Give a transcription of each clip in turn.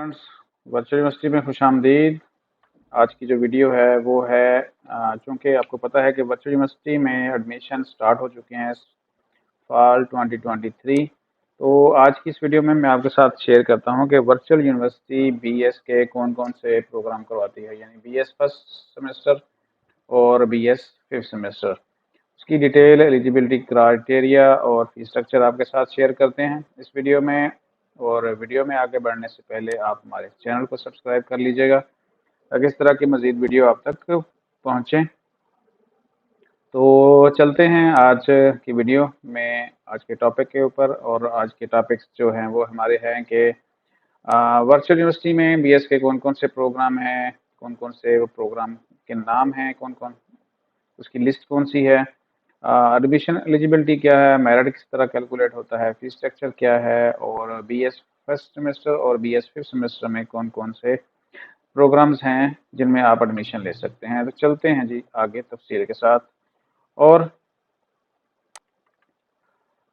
Students, virtual university में खुशामदीद। आज की जो वीडियो है वो है चूँकि आपको पता है कि वर्चुअल यूनिवर्सिटी में एडमिशन स्टार्ट हो चुके हैं फाल 2023। तो आज की इस वीडियो में मैं आपके साथ शेयर करता हूं कि वर्चुअल यूनिवर्सिटी बीएस के कौन कौन से प्रोग्राम करवाती है, यानी बीएस फर्स्ट सेमेस्टर और बीएस फिफ्थ सेमेस्टर। उसकी डिटेल, एलिजिबिलिटी क्राइटेरिया और फीस स्ट्रक्चर आपके साथ शेयर करते हैं इस वीडियो में। और वीडियो में आगे बढ़ने से पहले आप हमारे चैनल को सब्सक्राइब कर लीजिएगा ताकि इस तरह की मज़ीद वीडियो आप तक पहुँचें। तो चलते हैं आज की वीडियो में, आज के टॉपिक के ऊपर। और आज के टॉपिक्स जो हैं वो हमारे हैं कि वर्चुअल यूनिवर्सिटी में बीएस के कौन कौन से प्रोग्राम हैं, कौन कौन से वो प्रोग्राम के नाम हैं, कौन कौन उसकी लिस्ट कौन सी है, एडमिशन एलिजिबिलिटी क्या है, मेरिट किस तरह कैलकुलेट होता है, फीस स्ट्रक्चर क्या है, और बीएस फर्स्ट सेमेस्टर और बीएस फिफ्थ सेमेस्टर में कौन कौन से प्रोग्राम्स हैं जिनमें आप एडमिशन ले सकते हैं। तो चलते हैं जी आगे तफसील के साथ। और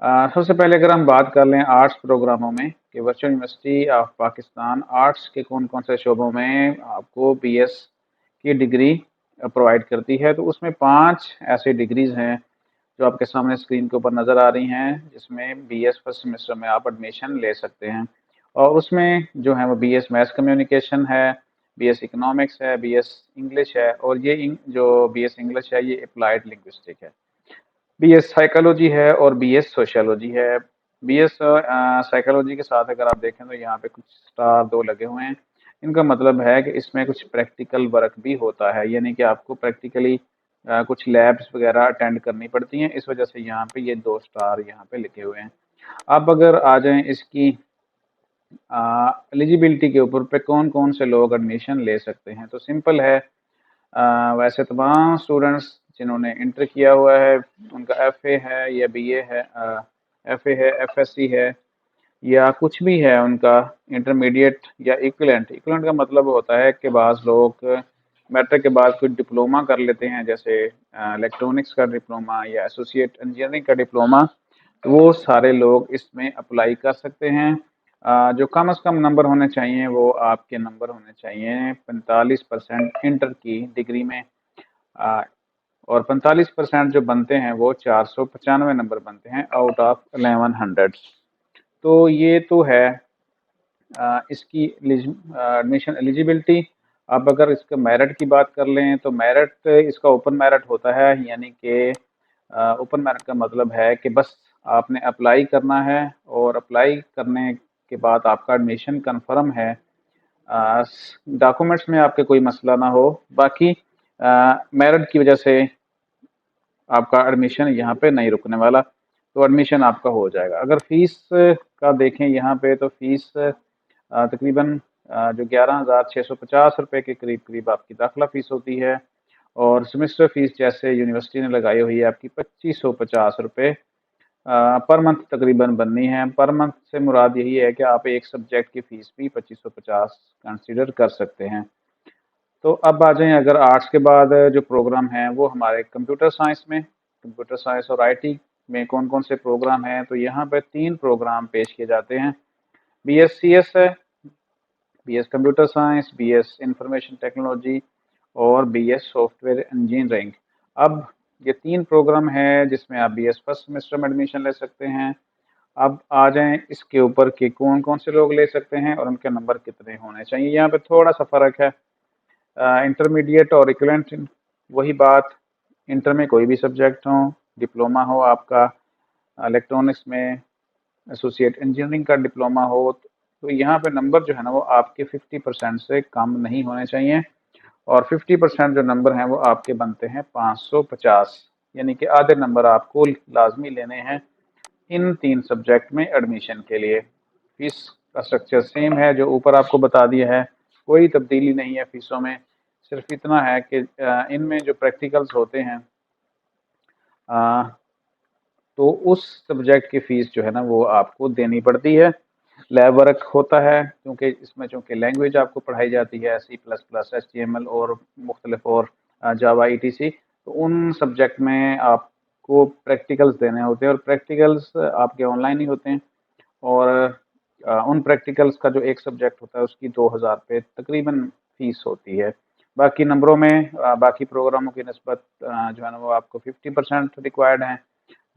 सबसे पहले अगर हम बात कर लें आर्ट्स प्रोग्रामों में कि virtual university of Pakistan arts के कौन कौन से शोबों में आपको बीएस की डिग्री प्रोवाइड करती है, तो उसमें 5 ऐसी डिग्रीज हैं जो आपके सामने स्क्रीन के ऊपर नज़र आ रही हैं, जिसमें बीएस फर्स्ट सेमेस्टर में आप एडमिशन ले सकते हैं। और उसमें जो है वो बीएस मैथ्स कम्युनिकेशन है, बीएस इकोनॉमिक्स है, बीएस इंग्लिश है, और ये जो बीएस इंग्लिश है ये अप्लाइड लिंग्विस्टिक है। बीएस साइकोलॉजी है और बीएस सोशियोलॉजी है। बीएस साइकोलॉजी के साथ अगर आप देखें तो यहाँ पे कुछ स्टार 2 लगे हुए हैं। इनका मतलब है कि इसमें कुछ प्रैक्टिकल वर्क भी होता है, यानी कि आपको प्रैक्टिकली कुछ लैब्स वगैरह अटेंड करनी पड़ती हैं। इस वजह से यहाँ पे ये 2 स्टार यहाँ पे लिखे हुए हैं। अब अगर आ जाएं इसकी एलिजिबिलिटी के ऊपर पे कौन कौन से लोग एडमिशन ले सकते हैं, तो सिंपल है। वैसे तमाम स्टूडेंट्स जिन्होंने इंटर किया हुआ है, उनका एफए है या बीए है, एफए है, एफएससी है, या कुछ भी है उनका इंटरमीडिएट या इक्विवेलेंट। इक्विवेलेंट का मतलब होता है कि बाज़ लोग मैट्रिक के बाद कोई डिप्लोमा कर लेते हैं, जैसे इलेक्ट्रॉनिक्स का डिप्लोमा या एसोसिएट इंजीनियरिंग का डिप्लोमा। तो वो सारे लोग इसमें अप्लाई कर सकते हैं। जो कम से कम नंबर होने चाहिए वो आपके नंबर होने चाहिए 45% इंटर की डिग्री में। आ, और 45% जो बनते हैं वो 495 नंबर बनते हैं आउट ऑफ 1100। तो ये तो है इसकी एडमिशन एलिजिबिलिटी। अब अगर इसका मेरिट की बात कर लें तो मेरिट इसका ओपन मेरिट होता है, यानी कि ओपन मेरिट का मतलब है कि बस आपने अप्लाई करना है और अप्लाई करने के बाद आपका एडमिशन कंफर्म है। डॉक्यूमेंट्स में आपके कोई मसला ना हो, बाकी मेरिट की वजह से आपका एडमिशन यहाँ पे नहीं रुकने वाला, तो एडमिशन आपका हो जाएगा। अगर फीस का देखें यहाँ पे तो फीस तकरीबन जो 11,650 रुपये के करीब करीब आपकी दाखिला फ़ीस होती है। और सेमेस्टर फ़ीस जैसे यूनिवर्सिटी ने लगाई हुई है आपकी 2550 रुपये पर मंथ तकरीबन बननी है। पर मंथ से मुराद यही है कि आप एक सब्जेक्ट की फ़ीस भी 2550 कंसिडर कर सकते हैं। तो अब आ जाएं अगर आर्ट्स के बाद जो प्रोग्राम हैं वो हमारे कंप्यूटर साइंस में, कंप्यूटर साइंस और आईटी में कौन कौन से प्रोग्राम हैं, तो यहाँ पे 3 प्रोग्राम पेश किए जाते हैं। बीएससीएस है, BS computer science, BS information technology और बीएस सॉफ्टवेयर इंजीनियरिंग। अब ये 3 प्रोग्राम है जिसमें आप बीएस फर्स्ट सेमेस्टर में एडमिशन ले सकते हैं। अब आ जाएं इसके ऊपर कि कौन कौन से लोग ले सकते हैं और उनके नंबर कितने होने चाहिए। यहाँ पे थोड़ा सा फ़र्क है। इंटरमीडिएट और इक्विवेलेंट वही बात, इंटर में कोई भी सब्जेक्ट हो, डिप्लोमा हो आपका इलेक्ट्रॉनिक्स में, एसोसिएट इंजीनियरिंग का डिप्लोमा हो, तो यहाँ पे नंबर जो है ना वो आपके 50% से कम नहीं होने चाहिए। और 50% जो नंबर हैं वो आपके बनते हैं 550, यानी कि आधे नंबर आपको लाजमी लेने हैं इन 3 सब्जेक्ट में एडमिशन के लिए। फीस का स्ट्रक्चर सेम है जो ऊपर आपको बता दिया है, कोई तब्दीली नहीं है फीसों में। सिर्फ इतना है कि इनमें जो प्रैक्टिकल्स होते हैं तो उस सब्जेक्ट की फ़ीस जो है ना वो आपको देनी पड़ती है। लैब वर्क होता है क्योंकि इसमें चूँकि लैंग्वेज आपको पढ़ाई जाती है C++, HTML और मुख्तलिफ और जावा ETC, तो उन सब्जेक्ट में आपको प्रैक्टिकल्स देने होते हैं और प्रैक्टिकल्स आपके ऑनलाइन ही होते हैं। और उन प्रैक्टिकल्स का जो एक सब्जेक्ट होता है उसकी 2000 पे तकरीबन फीस होती है। बाकी नंबरों में बाकी प्रोग्रामों की निस्बत जो है ना वो आपको 50% रिक्वायर्ड हैं,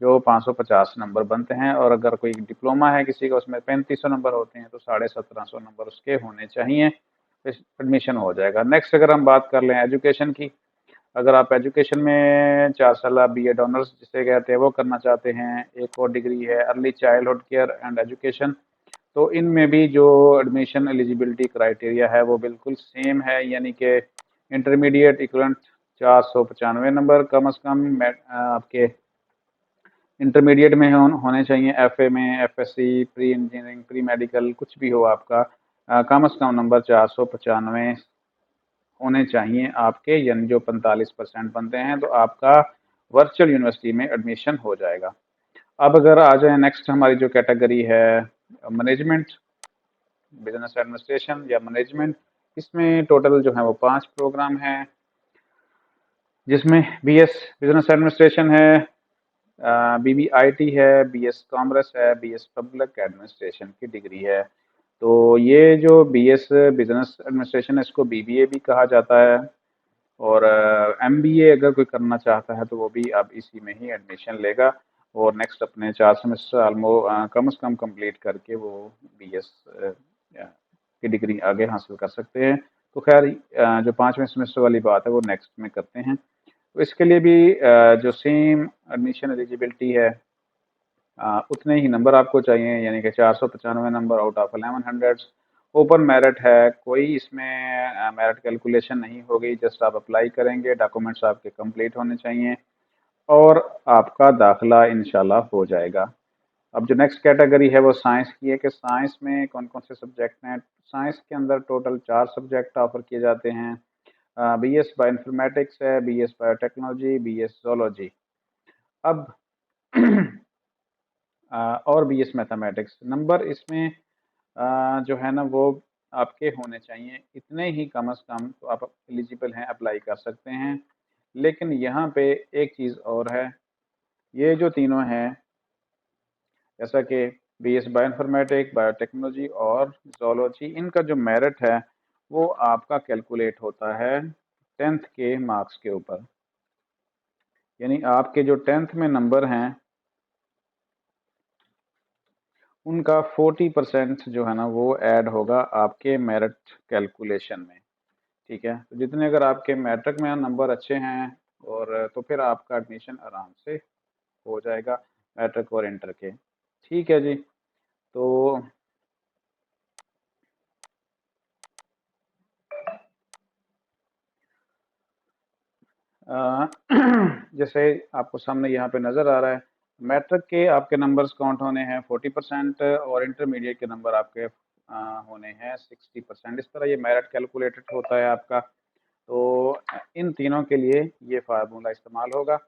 जो 550 नंबर बनते हैं। और अगर कोई डिप्लोमा है किसी का उसमें 3500 नंबर होते हैं, तो 1750 नंबर उसके होने चाहिए, तो एडमिशन हो जाएगा। नेक्स्ट अगर हम बात कर लें एजुकेशन की, अगर आप एजुकेशन में 4 साल B.Ed ऑनर्स जिसे कहते हैं वो करना चाहते हैं, एक और डिग्री है early childhood care and education, तो इनमें भी जो एडमिशन एलिजिबिलिटी क्राइटेरिया है वो बिल्कुल सेम है, यानी कि इंटरमीडिएट इक्वलेंट 495 नंबर कम अज़ कम आपके इंटरमीडिएट में होने चाहिए, FA में, FSC, pre engineering, pre medical कुछ भी हो आपका, कम अज़ कम नंबर 495 होने चाहिए आपके, यानी जो 45% बनते हैं, तो आपका वर्चुअल यूनिवर्सिटी में एडमिशन हो जाएगा। अब अगर आ जाए नेक्स्ट हमारी जो कैटेगरी है मैनेजमेंट, बिजनेस एडमिनिस्ट्रेशन या मैनेजमेंट, इसमें टोटल जो है वो 5 प्रोग्राम हैं, जिसमें BS बिजनेस एडमिनिस्ट्रेशन है, BBIT है, BS कॉमर्स है, BS पब्लिक एडमिनिस्ट्रेशन की डिग्री है। तो ये जो BS बिजनेस एडमिनिस्ट्रेशन है इसको BBA भी कहा जाता है, और MBA अगर कोई करना चाहता है तो वो भी अब इसी में ही एडमिशन लेगा, और नेक्स्ट अपने 4 सेमेस्टर कम से कम कंप्लीट करके वो BS की डिग्री आगे हासिल कर सकते हैं। तो खैर जो 5वें सेमेस्टर वाली बात है वो नेक्स्ट में करते हैं। तो इसके लिए भी जो सेम एडमिशन एलिजिबिलिटी है, उतने ही नंबर आपको चाहिए, यानी कि 495 number out of 1100। Open merit है, कोई इसमें मेरिट कैलकुलेशन नहीं होगी, जस्ट आप अप्लाई करेंगे, डॉक्यूमेंट्स आपके कंप्लीट होने चाहिए और आपका दाखिला इंशाल्लाह हो जाएगा। अब जो नेक्स्ट कैटेगरी है वो साइंस की है, कि साइंस में कौन कौन से सब्जेक्ट हैं। साइंस के अंदर टोटल 4 सब्जेक्ट ऑफर किए जाते हैं। BS बायोइन्फॉर्मेटिक्स है, BS बायोटेक्नोलॉजी, BS जोलॉजी, अब और BS मैथमेटिक्स। नंबर इसमें जो है ना वो आपके होने चाहिए इतने ही कम अज़ कम, तो आप एलिजिबल हैं, अप्लाई कर सकते हैं। लेकिन यहाँ पे एक चीज़ और है, ये जो तीनों हैं, जैसा कि BS बायोइन्फॉर्मेटिक, बायोटेक्नोलॉजी और जोलॉजी, इनका जो मेरिट है वो आपका कैलकुलेट होता है 10th के मार्क्स के ऊपर, यानी आपके जो 10th में नंबर हैं उनका 40% जो है ना वो ऐड होगा आपके मेरिट कैलकुलेशन में। ठीक है, तो जितने अगर आपके मैट्रिक में नंबर अच्छे हैं, और तो फिर आपका एडमिशन आराम से हो जाएगा मैट्रिक और इंटर के। ठीक है जी। तो जैसे आपको सामने यहाँ पे नज़र आ रहा है, मैट्रिक के आपके नंबर्स काउंट होने हैं 40% और इंटरमीडिएट के नंबर आपके होने हैं 60%। इस तरह ये मेरिट कैलकुलेटेड होता है आपका। तो इन तीनों के लिए ये फार्मूला इस्तेमाल होगा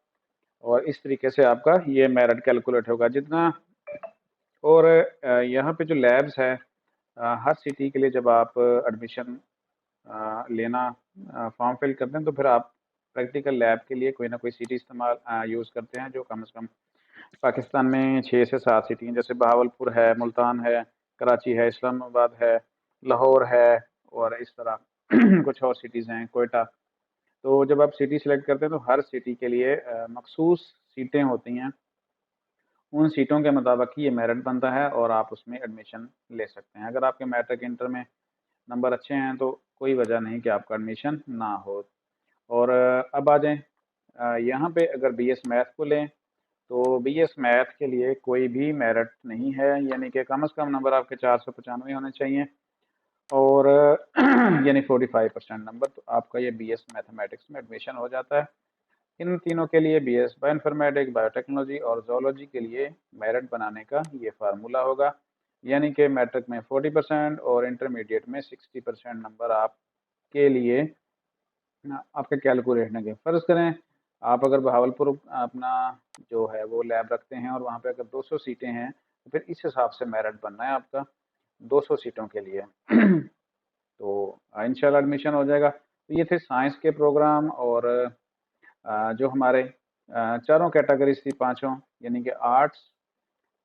और इस तरीके से आपका ये मेरिट कैलकुलेट होगा जितना। और यहाँ पे जो लैब्स है, हर सिटी के लिए जब आप एडमिशन लेना फॉर्म फिल करते हैं, तो फिर आप प्रैक्टिकल लैब के लिए कोई ना कोई सिटी इस्तेमाल यूज़ करते हैं, जो कम से कम पाकिस्तान में 6 से 7 सिटी हैं, जैसे बहावलपुर है, मुल्तान है, कराची है, इस्लामाबाद है, लाहौर है, और इस तरह कुछ और सिटीज़ हैं, कोयटा। तो जब आप सिटी सेलेक्ट करते हैं तो हर सिटी के लिए मखसूस सीटें होती हैं, उन सीटों के मुताबिक ही ये मेरिट बनता है और आप उसमें एडमिशन ले सकते हैं। अगर आपके मैट्रिक इंटर में नंबर अच्छे हैं तो कोई वजह नहीं कि आपका एडमिशन ना हो। और अब आ जाएं यहाँ पे, अगर BS मैथ को लें तो BS मैथ के लिए कोई भी मेरिट नहीं है, यानी कि कम से कम नंबर आपके 495 होने चाहिए, और यानी 45% नंबर, तो आपका ये BS मैथमेटिक्स में एडमिशन हो जाता है। इन तीनों के लिए BS बायोइन्फॉर्मेटिक, बायोटेक्नोलॉजी और जोलॉजी के लिए मेरिट बनाने का ये फार्मूला होगा, यानी कि मैट्रिक में 40% और इंटरमीडिएट में 60% नंबर आपके लिए आपके कैलकुलेट होंगे। फ़र्ज़ करें आप अगर बहावलपुर अपना जो है वो लैब रखते हैं और वहाँ पे अगर 200 सीटें हैं, तो फिर इस हिसाब से मेरिट बनना है आपका 200 सीटों के लिए। तो इंशाल्लाह एडमिशन हो जाएगा। तो ये थे साइंस के प्रोग्राम, और जो हमारे चारों कैटेगरीज थी, पांचों, यानी कि आर्ट्स,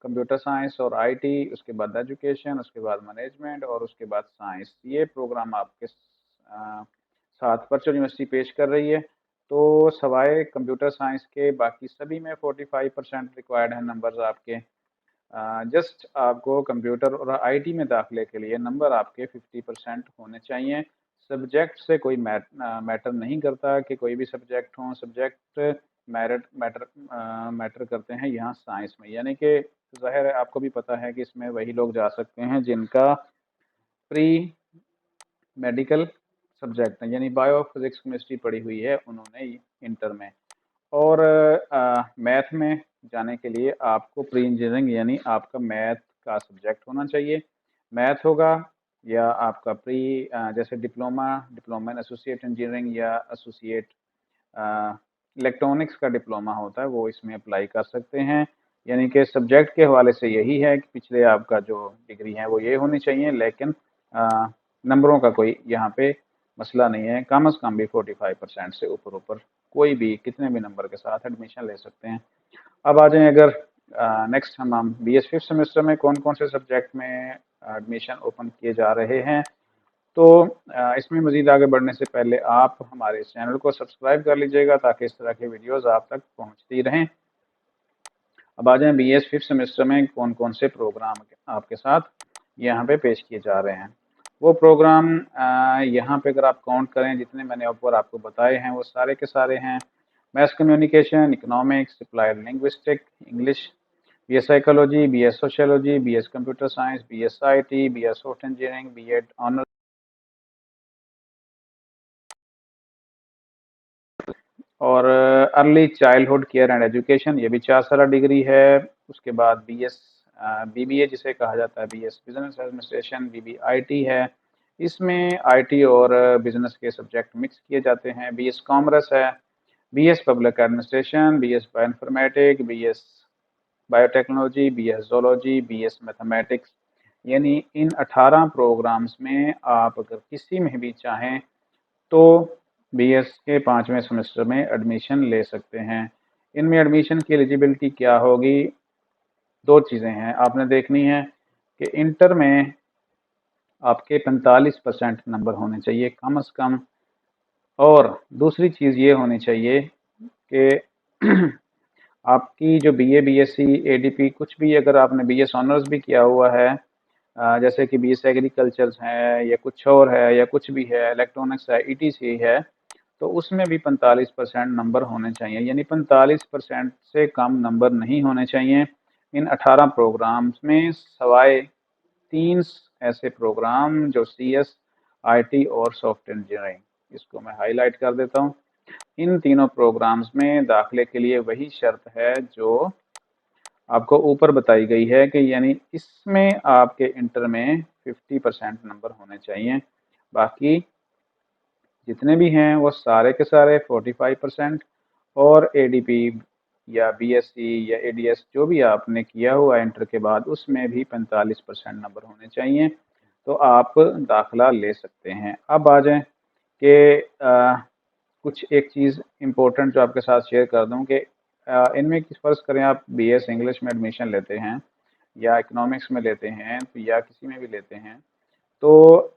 कंप्यूटर साइंस और आईटी, उसके बाद एजुकेशन, उसके बाद मैनेजमेंट और उसके बाद साइंस, ये प्रोग्राम आपके साथ वर्चुअल यूनिवर्सिटी पेश कर रही है। तो सवाए कंप्यूटर साइंस के बाकी सभी में 45% रिक्वायर्ड है नंबर्स आपके। जस्ट आपको कंप्यूटर और आईटी में दाखिले के लिए नंबर आपके 50% होने चाहिए। सब्जेक्ट से कोई मैटर नहीं करता कि कोई भी सब्जेक्ट हो, सब्जेक्ट मैटर करते हैं यहाँ साइंस में, यानी कि ज़ाहिर है आपको भी पता है कि इसमें वही लोग जा सकते हैं जिनका प्री मेडिकल सब्जेक्ट है, यानी बायो फिजिक्स केमिस्ट्री पढ़ी हुई है उन्होंने इंटर में। और मैथ में जाने के लिए आपको प्री इंजीनियरिंग यानी आपका मैथ का सब्जेक्ट होना चाहिए। मैथ होगा या आपका प्री जैसे डिप्लोमा इन एसोसिएट इंजीनियरिंग या एसोसिएट इलेक्ट्रॉनिक्स का डिप्लोमा होता है, वो इसमें अप्लाई कर सकते हैं। यानी कि सब्जेक्ट के हवाले से यही है कि पिछले आपका जो डिग्री है वो ये होनी चाहिए, लेकिन नंबरों का कोई यहाँ पे मसला नहीं है। कम अज़ कम भी 45% से ऊपर ऊपर कोई भी कितने भी नंबर के साथ एडमिशन ले सकते हैं। अब आ जाएं अगर नेक्स्ट हम BS 5th सेमेस्टर में कौन कौन से सब्जेक्ट में एडमिशन ओपन किए जा रहे हैं। तो इसमें मज़ीद आगे बढ़ने से पहले आप हमारे इस चैनल को सब्सक्राइब कर लीजिएगा ताकि इस तरह के वीडियोज़ आप तक पहुँचती रहें। अब आ जाएं BS 5th सेमेस्टर में कौन कौन से प्रोग्राम आपके साथ यहाँ पे पेश किए जा रहे हैं। वो प्रोग्राम यहाँ पे अगर आप काउंट करें जितने मैंने ऊपर आपको बताए हैं वो सारे के सारे हैं। Math communication, economics, applied linguistic, English, BS psychology, BS sociology, BS computer science, BS IT, BS software engineering, B.Ed honours और early childhood care and education, ये भी 4 साल डिग्री है। उसके बाद BS BBA जिसे कहा जाता है, BS बिजनेस एडमिनिस्ट्रेशन, BBIT है। इसमें IT और बिजनेस के सब्जेक्ट मिक्स किए जाते हैं। BS कॉमर्स है, BS public administration, BS बायोइन्फॉर्मेटिक, BS biotechnology, BS zoology, BS mathematics, यानी इन 18 प्रोग्राम्स में आप अगर किसी में भी चाहें तो BS के 5वें सेमेस्टर में एडमिशन ले सकते हैं। इनमें एडमिशन की एलिजिबिलिटी क्या होगी, 2 चीज़ें हैं आपने देखनी है कि इंटर में आपके 45% नंबर होने चाहिए कम अज़ कम, और दूसरी चीज़ ये होनी चाहिए कि आपकी जो BA BSc ADP कुछ भी अगर आपने BS ऑनर्स भी किया हुआ है, जैसे कि BS एग्रीकल्चर है या कुछ और है या कुछ भी है, इलेक्ट्रॉनिक्स है, ETC है, तो उसमें भी 45% नंबर होने चाहिए, यानी 45% से कम नंबर नहीं होने चाहिए इन 18 प्रोग्राम्स में, सवाए 3 ऐसे प्रोग्राम जो CS IT और सॉफ्टवेयर इंजीनियरिंग, इसको मैं हाईलाइट कर देता हूँ। इन तीनों प्रोग्राम्स में दाखिले के लिए वही शर्त है जो आपको ऊपर बताई गई है कि यानी इसमें आपके इंटर में 50% नंबर होने चाहिए। बाकी जितने भी हैं वो सारे के सारे 45% और ADP या BSc या ADS जो भी आपने किया हुआ इंटर के बाद उसमें भी 45% नंबर होने चाहिए, तो आप दाखिला ले सकते हैं। अब आ जाएं कि कुछ एक चीज़ इम्पोर्टेंट जो आपके साथ शेयर कर दूं कि इनमें किस फ़र्ज़ करें आप BS इंग्लिश में एडमिशन लेते हैं या इकोनॉमिक्स में लेते हैं या किसी में भी लेते हैं, तो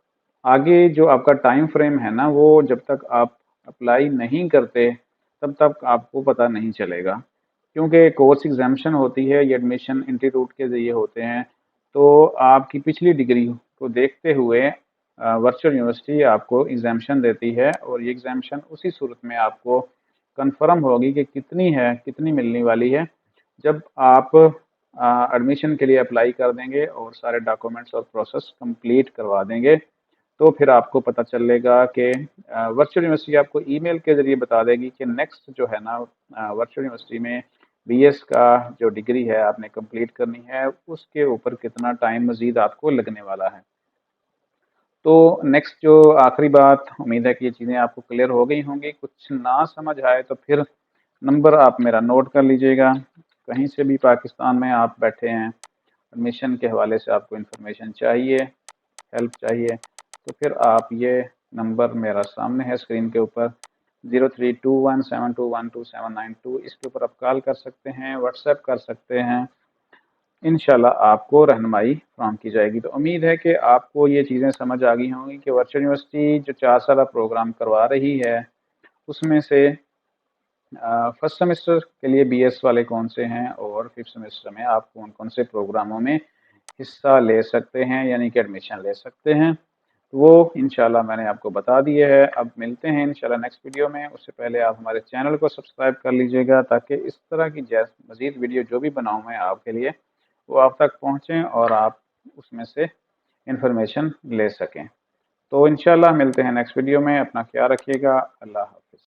आगे जो आपका टाइम फ्रेम है ना, वो जब तक आप अप्लाई नहीं करते तब तक आपको पता नहीं चलेगा, क्योंकि कोर्स एग्जामिशन होती है, ये एडमिशन इंस्टीट्यूट के ज़रिए होते हैं। तो आपकी पिछली डिग्री को देखते हुए वर्चुअल यूनिवर्सिटी आपको एग्जामिशन देती है और ये एग्जामिशन उसी सूरत में आपको कंफर्म होगी कि कितनी है, कितनी मिलने वाली है, जब आप एडमिशन के लिए अप्लाई कर देंगे और सारे डॉक्यूमेंट्स और प्रोसेस कंप्लीट करवा देंगे, तो फिर आपको पता चलेगा कि वर्चुअल यूनिवर्सिटी आपको ईमेल के ज़रिए बता देगी कि नेक्स्ट जो है ना वर्चुअल यूनिवर्सिटी में BS का जो डिग्री है आपने कंप्लीट करनी है, उसके ऊपर कितना टाइम मज़ीद आपको लगने वाला है। तो नेक्स्ट जो आखिरी बात, उम्मीद है कि ये चीज़ें आपको क्लियर हो गई होंगी। कुछ ना समझ आए तो फिर नंबर आप मेरा नोट कर लीजिएगा। कहीं से भी पाकिस्तान में आप बैठे हैं, एडमिशन के हवाले से आपको इन्फॉर्मेशन चाहिए, हेल्प चाहिए, तो फिर आप ये नंबर मेरा सामने है स्क्रीन के ऊपर 03217212 792, इसके ऊपर आप कॉल कर सकते हैं, व्हाट्सएप कर सकते हैं, इंशाल्लाह आपको रहनुमाई फराहम की जाएगी। तो उम्मीद है कि आपको ये चीज़ें समझ आ गई होंगी कि वर्चुअल यूनिवर्सिटी जो 4 साला प्रोग्राम करवा रही है, उसमें से फर्स्ट सेमेस्टर के लिए बीएस वाले कौन से हैं और फिफ्थ सेमेस्टर में आप कौन कौन से प्रोग्रामों में हिस्सा ले सकते हैं, यानी कि एडमिशन ले सकते हैं। तो वो इंशाल्लाह मैंने आपको बता दिए है। अब मिलते हैं इंशाल्लाह नेक्स्ट वीडियो में। उससे पहले आप हमारे चैनल को सब्सक्राइब कर लीजिएगा ताकि इस तरह की मज़ीद वीडियो जो भी बनाऊँ मैं आपके लिए, वो आप तक पहुँचें और आप उसमें से इंफॉर्मेशन ले सकें। तो इंशाल्लाह मिलते हैं नेक्स्ट वीडियो में। अपना ख्याल रखिएगा। अल्लाह हाफ़िज़।